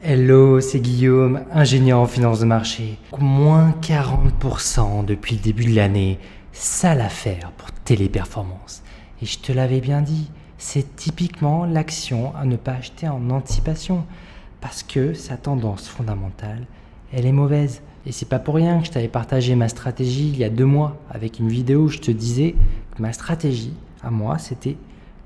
Hello, c'est Guillaume, ingénieur en finance de marché. Moins 40% depuis le début de l'année, sale affaire pour Téléperformance. Et je te l'avais bien dit, c'est typiquement l'action à ne pas acheter en anticipation. Parce que sa tendance fondamentale, elle est mauvaise. Et c'est pas pour rien que je t'avais partagé ma stratégie il y a 2 mois avec une vidéo où je te disais que ma stratégie, à moi, c'était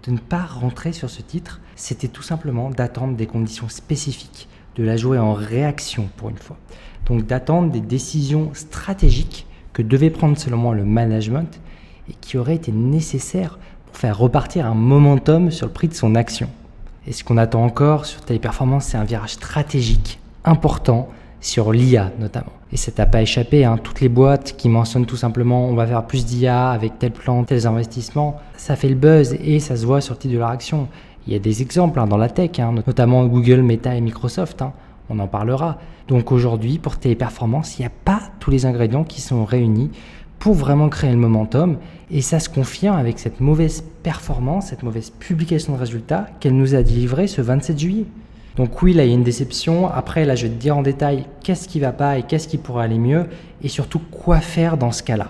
de ne pas rentrer sur ce titre. C'était tout simplement d'attendre des conditions spécifiques, de la jouer en réaction pour une fois. Donc d'attendre des décisions stratégiques que devait prendre selon moi le management et qui auraient été nécessaires pour faire repartir un momentum sur le prix de son action. Et ce qu'on attend encore sur Téléperformance, c'est un virage stratégique important sur l'IA notamment. Et ça t'a pas échappé, toutes les boîtes qui mentionnent tout simplement on va faire plus d'IA avec tel plan, tels investissements, ça fait le buzz et ça se voit sur le titre de leur action. Il y a des exemples dans la tech, notamment Google, Meta et Microsoft, on en parlera. Donc aujourd'hui, pour Téléperformance, il n'y a pas tous les ingrédients qui sont réunis pour vraiment créer le momentum. Et ça se confirme avec cette mauvaise performance, cette mauvaise publication de résultats qu'elle nous a délivrée ce 27 juillet. Donc oui, là, il y a une déception. Après, là, je vais te dire en détail qu'est-ce qui ne va pas et qu'est-ce qui pourrait aller mieux et surtout quoi faire dans ce cas-là.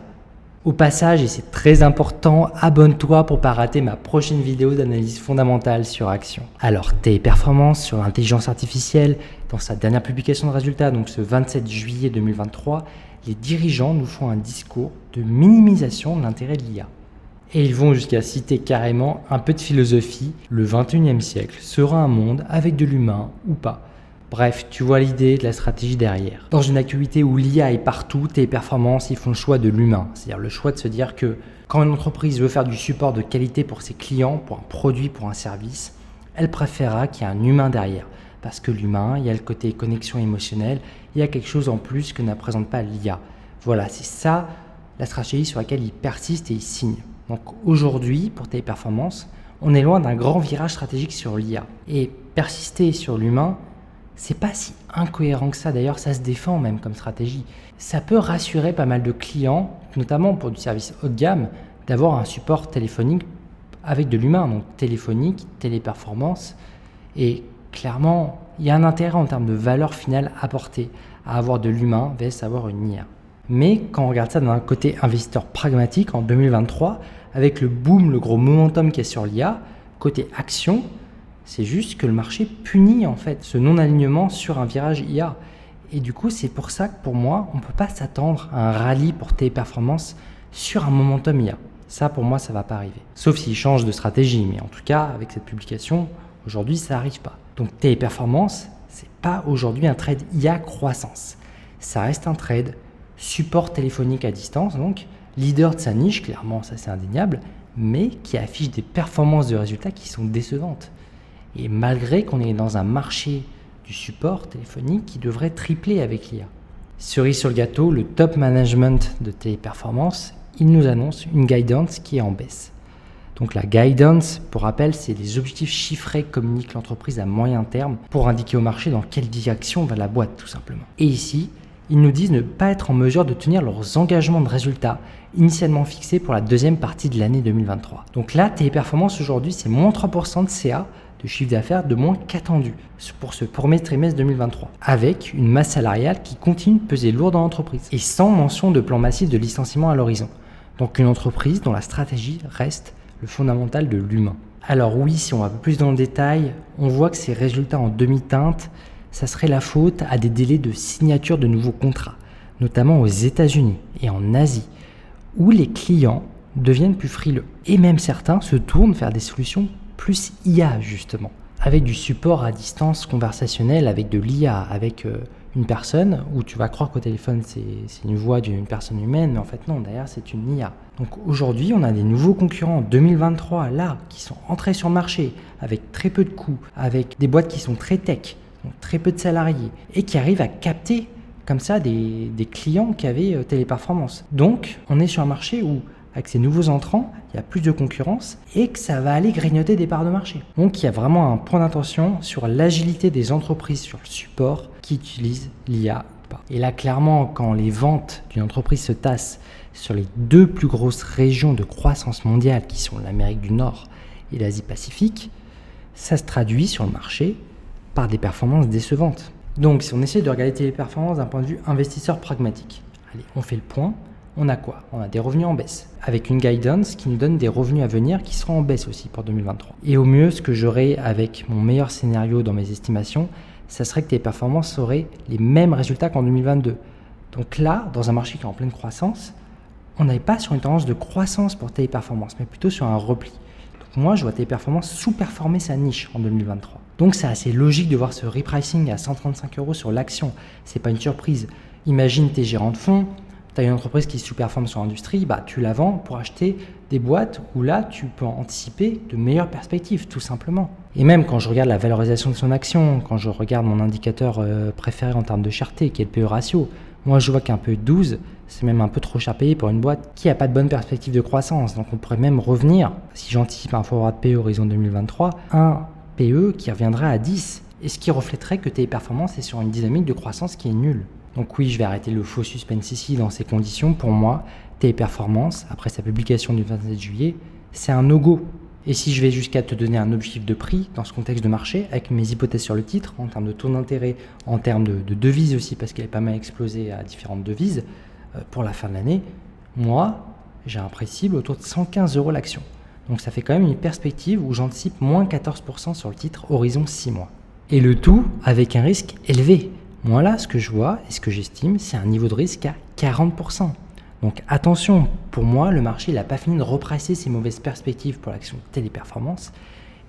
Au passage, et c'est très important, abonne-toi pour ne pas rater ma prochaine vidéo d'analyse fondamentale sur Action. Alors, Téléperformance sur l'intelligence artificielle, dans sa dernière publication de résultats, donc ce 27 juillet 2023, les dirigeants nous font un discours de minimisation de l'intérêt de l'IA. Et ils vont jusqu'à citer carrément un peu de philosophie, le 21e siècle sera un monde avec de l'humain ou pas. Bref, tu vois l'idée de la stratégie derrière. Dans une activité où l'IA est partout, Téléperformance, ils font le choix de l'humain. C'est-à-dire le choix de se dire que quand une entreprise veut faire du support de qualité pour ses clients, pour un produit, pour un service, elle préférera qu'il y ait un humain derrière. Parce que l'humain, il y a le côté connexion émotionnelle, il y a quelque chose en plus que ne présente pas l'IA. Voilà, c'est ça la stratégie sur laquelle ils persistent et ils signent. Donc aujourd'hui, pour Téléperformance, on est loin d'un grand virage stratégique sur l'IA. Et persister sur l'humain, c'est pas si incohérent que ça. D'ailleurs, ça se défend même comme stratégie. Ça peut rassurer pas mal de clients, notamment pour du service haut de gamme, d'avoir un support téléphonique avec de l'humain, donc téléphonique, Téléperformance. Et clairement, il y a un intérêt en termes de valeur finale apportée à avoir de l'humain versus avoir une IA. Mais quand on regarde ça d'un côté investisseur pragmatique en 2023, avec le boom, le gros momentum qu'il y a sur l'IA, côté action, c'est juste que le marché punit en fait ce non-alignement sur un virage IA. Et du coup, c'est pour ça que pour moi, on ne peut pas s'attendre à un rallye pour Téléperformance sur un momentum IA. Ça, pour moi, ça ne va pas arriver. Sauf s'ils changent de stratégie. Mais en tout cas, avec cette publication, aujourd'hui, ça n'arrive pas. Donc Téléperformance, ce n'est pas aujourd'hui un trade IA croissance. Ça reste un trade support téléphonique à distance, donc leader de sa niche, clairement, ça c'est indéniable, mais qui affiche des performances de résultats qui sont décevantes. Et malgré qu'on est dans un marché du support téléphonique qui devrait tripler avec l'IA. Cerise sur le gâteau, le top management de Téléperformance, il nous annonce une guidance qui est en baisse. Donc la guidance, pour rappel, c'est les objectifs chiffrés que communique l'entreprise à moyen terme pour indiquer au marché dans quelle direction va la boîte tout simplement. Et ici, ils nous disent ne pas être en mesure de tenir leurs engagements de résultats initialement fixés pour la deuxième partie de l'année 2023. Donc là, Téléperformance aujourd'hui, c'est moins 3% de CA, de chiffre d'affaires de moins qu'attendu pour ce premier trimestre 2023, avec une masse salariale qui continue de peser lourd dans l'entreprise et sans mention de plan massif de licenciement à l'horizon. Donc une entreprise dont la stratégie reste le fondamental de l'humain. Alors oui, si on va un peu plus dans le détail, on voit que ces résultats en demi-teinte, ça serait la faute à des délais de signature de nouveaux contrats, notamment aux États-Unis et en Asie, où les clients deviennent plus frileux. Et même certains se tournent vers des solutions plus IA justement, avec du support à distance conversationnel, avec de l'IA, avec une personne où tu vas croire qu'au téléphone c'est une voix d'une personne humaine, mais en fait non, derrière c'est une IA. Donc aujourd'hui, on a des nouveaux concurrents en 2023 là qui sont entrés sur le marché avec très peu de coûts, avec des boîtes qui sont très tech, donc très peu de salariés, et qui arrivent à capter comme ça des clients qui avaient Téléperformance. Donc, on est sur un marché où, avec ces nouveaux entrants, il y a plus de concurrence et que ça va aller grignoter des parts de marché. Donc, il y a vraiment un point d'attention sur l'agilité des entreprises sur le support qui utilisent l'IA ou pas. Et là, clairement, quand les ventes d'une entreprise se tassent sur les 2 plus grosses régions de croissance mondiale, qui sont l'Amérique du Nord et l'Asie-Pacifique, ça se traduit sur le marché par des performances décevantes. Donc si on essaie de regarder Téléperformance d'un point de vue investisseur pragmatique, allez, on fait le point. On a quoi? On a des revenus en baisse, avec une guidance qui nous donne des revenus à venir qui seront en baisse aussi pour 2023. Et au mieux, ce que j'aurai avec mon meilleur scénario dans mes estimations, ça serait que Téléperformance aurait les mêmes résultats qu'en 2022. Donc là, dans un marché qui est en pleine croissance, on n'est pas sur une tendance de croissance pour Téléperformance, mais plutôt sur un repli. Donc moi, je vois Téléperformance sous-performer sa niche en 2023. Donc c'est assez logique de voir ce repricing à 135 € sur l'action. C'est pas une surprise. Imagine tes gérants de fonds, tu as une entreprise qui sous-performe sur l'industrie, tu la vends pour acheter des boîtes où là, tu peux anticiper de meilleures perspectives, tout simplement. Et même quand je regarde la valorisation de son action, quand je regarde mon indicateur préféré en termes de cherté, qui est le PE ratio, moi je vois qu'un PE 12, c'est même un peu trop cher payé pour une boîte qui n'a pas de bonne perspective de croissance. Donc on pourrait même revenir, si j'anticipe un forward PE horizon 2023, un PE qui reviendrait à 10, et ce qui reflèterait que Téléperformance est sur une dynamique de croissance qui est nulle. Donc oui, je vais arrêter le faux suspense ici dans ces conditions. Pour moi, Téléperformance, après sa publication du 27 juillet, c'est un no-go. Et si je vais jusqu'à te donner un objectif de prix dans ce contexte de marché, avec mes hypothèses sur le titre, en termes de taux d'intérêt, en termes de devises aussi, parce qu'elle est pas mal explosée à différentes devises pour la fin de l'année, moi, j'ai un prix cible autour de 115 € l'action. Donc ça fait quand même une perspective où j'anticipe moins 14% sur le titre horizon 6 mois. Et le tout avec un risque élevé. Moi là, ce que je vois et ce que j'estime, c'est un niveau de risque à 40%. Donc attention, pour moi, le marché n'a pas fini de repricer ses mauvaises perspectives pour l'action Téléperformance.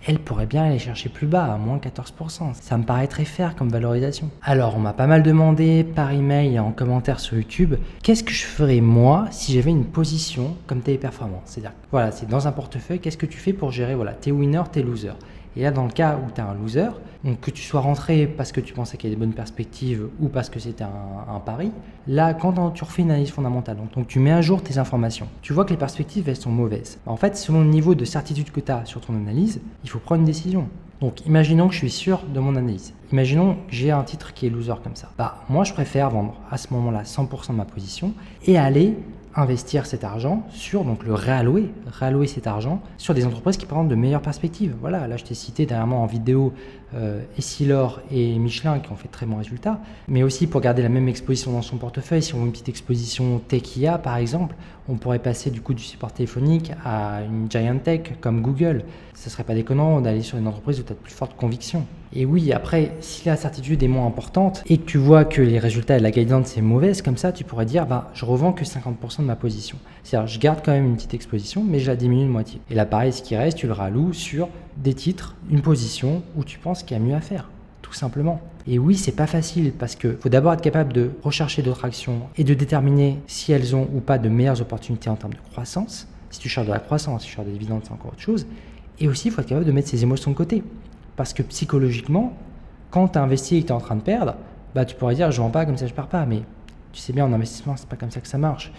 Elle pourrait bien aller chercher plus bas, à moins 14%. Ça me paraît très fair comme valorisation. Alors, on m'a pas mal demandé par email et en commentaire sur YouTube, qu'est-ce que je ferais moi si j'avais une position comme Téléperformance? C'est-à-dire, voilà, c'est dans un portefeuille, qu'est-ce que tu fais pour gérer, voilà, tes winners, tes losers? Et là, dans le cas où tu as un loser, donc que tu sois rentré parce que tu pensais qu'il y a des bonnes perspectives ou parce que c'était un pari, là, quand tu refais une analyse fondamentale, donc tu mets à jour tes informations, tu vois que les perspectives, elles sont mauvaises. En fait, selon le niveau de certitude que tu as sur ton analyse, il faut prendre une décision. Donc, imaginons que je suis sûr de mon analyse. Imaginons que j'ai un titre qui est loser comme ça. Moi, je préfère vendre à ce moment-là 100% de ma position et aller investir cet argent sur, donc le réallouer cet argent sur des entreprises qui présentent de meilleures perspectives. Voilà, là je t'ai cité dernièrement en vidéo Essilor et Michelin qui ont fait de très bons résultats, mais aussi pour garder la même exposition dans son portefeuille, si on veut une petite exposition Techia par exemple, on pourrait passer du coup du support téléphonique à une giant tech comme Google. Ce serait pas déconnant d'aller sur une entreprise où tu as de plus fortes convictions. Et oui, après, si la certitude est moins importante et que tu vois que les résultats et la guidance c'est mauvaise, comme ça tu pourrais dire je revends que 50% de ma position. C'est-à-dire je garde quand même une petite exposition mais je la diminue de moitié. Et là pareil, ce qui reste, tu le ralloues sur des titres, une position où tu penses qu'il y a mieux à faire, tout simplement. Et oui, c'est pas facile parce qu'il faut d'abord être capable de rechercher d'autres actions et de déterminer si elles ont ou pas de meilleures opportunités en termes de croissance. Si tu cherches de la croissance, si tu cherches des dividendes, c'est encore autre chose. Et aussi, il faut être capable de mettre ses émotions de côté. Parce que psychologiquement, quand tu as investi et que tu es en train de perdre, tu pourrais dire je vends pas comme ça je perds pas. Mais tu sais bien, en investissement, c'est pas comme ça que ça marche.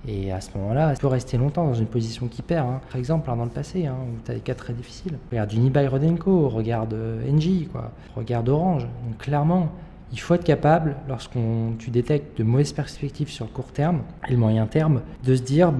Et à ce moment-là, tu peux rester longtemps dans une position qui perd. Par exemple, dans le passé, où tu as des cas très difficiles. Regarde Unibail Rodamco, regarde Engie, regarde Orange. Donc clairement, il faut être capable, tu détectes de mauvaises perspectives sur le court terme et le moyen terme, de se dire,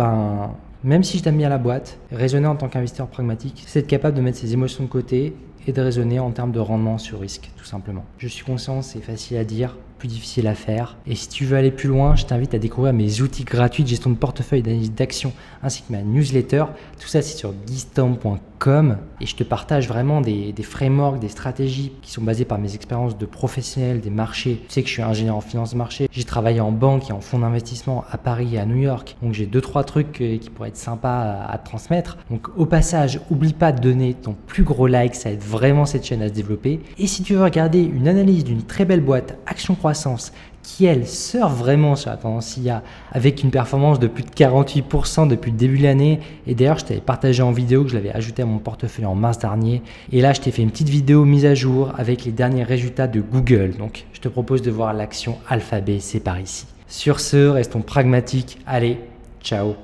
même si je t'aime bien la boîte, raisonner en tant qu'investisseur pragmatique, c'est être capable de mettre ses émotions de côté et de raisonner en termes de rendement sur risque, tout simplement. Je suis conscient, c'est facile à dire, plus difficile à faire. Et si tu veux aller plus loin, je t'invite à découvrir mes outils gratuits de gestion de portefeuille, d'analyse d'actions, ainsi que ma newsletter. Tout ça, c'est sur guystorm.com. Et je te partage vraiment des frameworks, des stratégies qui sont basées par mes expériences de professionnel des marchés. Tu sais que je suis ingénieur en finance de marché. J'ai travaillé en banque et en fonds d'investissement à Paris et à New York. Donc j'ai 2-3 trucs qui pourraient être sympas à te transmettre. Donc au passage, oublie pas de donner ton plus gros like. Ça aide vraiment cette chaîne à se développer. Et si tu veux regarder une analyse d'une très belle boîte, Action Croissance, qui elle surfe vraiment sur la tendance IA avec une performance de plus de 48% depuis le début de l'année. Et d'ailleurs, je t'avais partagé en vidéo que je l'avais ajouté à mon portefeuille en mars dernier. Et là, je t'ai fait une petite vidéo mise à jour avec les derniers résultats de Google. Donc, je te propose de voir l'action Alphabet, c'est par ici. Sur ce, restons pragmatiques. Allez, ciao!